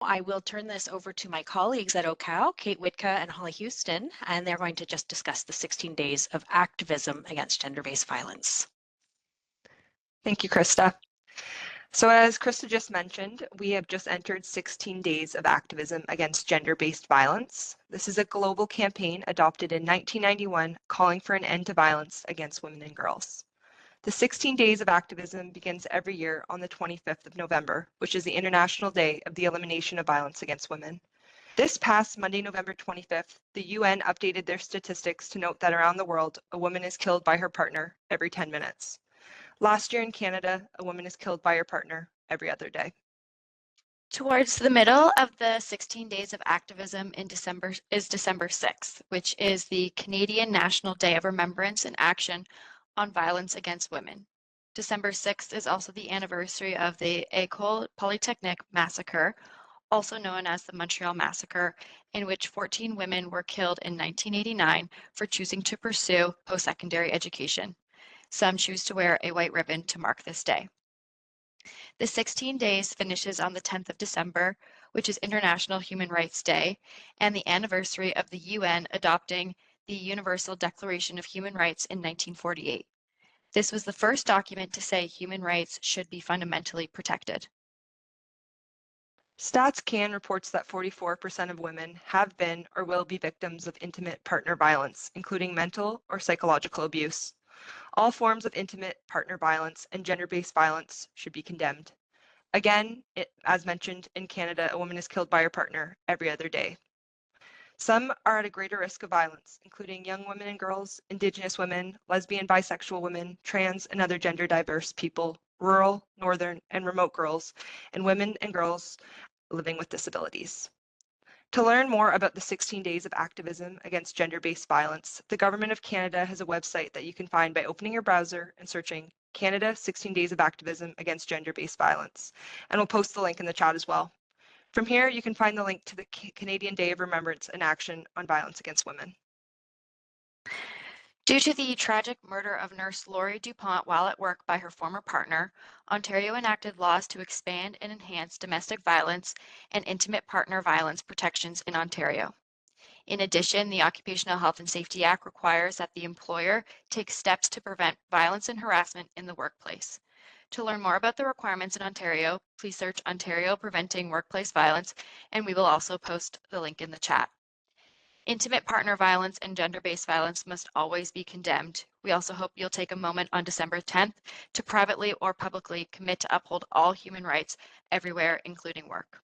I will turn this over to my colleagues at OHCOW, Cait, Wittke, and Holly Houston, and they're going to just discuss the 16 days of activism against gender-based violence. Thank you, Krista. So as Krista just mentioned, we have just entered 16 days of activism against gender-based violence. This is a global campaign adopted in 1991 calling for an end to violence against women and girls. The 16 days of activism begins every year on the 25th of November, which is the International Day of the Elimination of Violence Against Women. This past Monday, November 25th, the UN updated their statistics to note that around the world, a woman is killed by her partner every 10 minutes. Last year in Canada, a woman is killed by her partner every other day. Towards the middle of the 16 days of activism in December is December 6th, which is the Canadian National Day of Remembrance and Action on Violence Against Women. December 6th is also the anniversary of the École Polytechnique massacre, also known as the Montreal Massacre, in which 14 women were killed in 1989 for choosing to pursue post-secondary education. Some choose to wear a white ribbon to mark this day. The 16 days finishes on the 10th of December, which is International Human Rights Day, and the anniversary of the UN adopting the Universal Declaration of Human Rights in 1948. This was the first document to say human rights should be fundamentally protected. Stats Can reports that 44% of women have been or will be victims of intimate partner violence, including mental or psychological abuse. All forms of intimate partner violence and gender-based violence should be condemned. Again, as mentioned, in Canada, a woman is killed by her partner every other day. Some are at a greater risk of violence, including young women and girls, Indigenous women, lesbian, bisexual women, trans, and other gender diverse people, rural, northern, and remote girls, and women and girls living with disabilities. To learn more about the 16 days of activism against gender-based violence, the Government of Canada has a website that you can find by opening your browser and searching Canada 16 Days of Activism Against Gender-Based Violence, and we'll post the link in the chat as well. From here, you can find the link to the Canadian Day of Remembrance and Action on Violence Against Women. Due to the tragic murder of nurse Laurie DuPont while at work by her former partner, Ontario enacted laws to expand and enhance domestic violence and intimate partner violence protections in Ontario. In addition, the Occupational Health and Safety Act requires that the employer take steps to prevent violence and harassment in the workplace. To learn more about the requirements in Ontario, please search Ontario Preventing Workplace Violence, and we will also post the link in the chat. Intimate partner violence and gender-based violence must always be condemned. We also hope you'll take a moment on December 10th to privately or publicly commit to uphold all human rights everywhere, including work.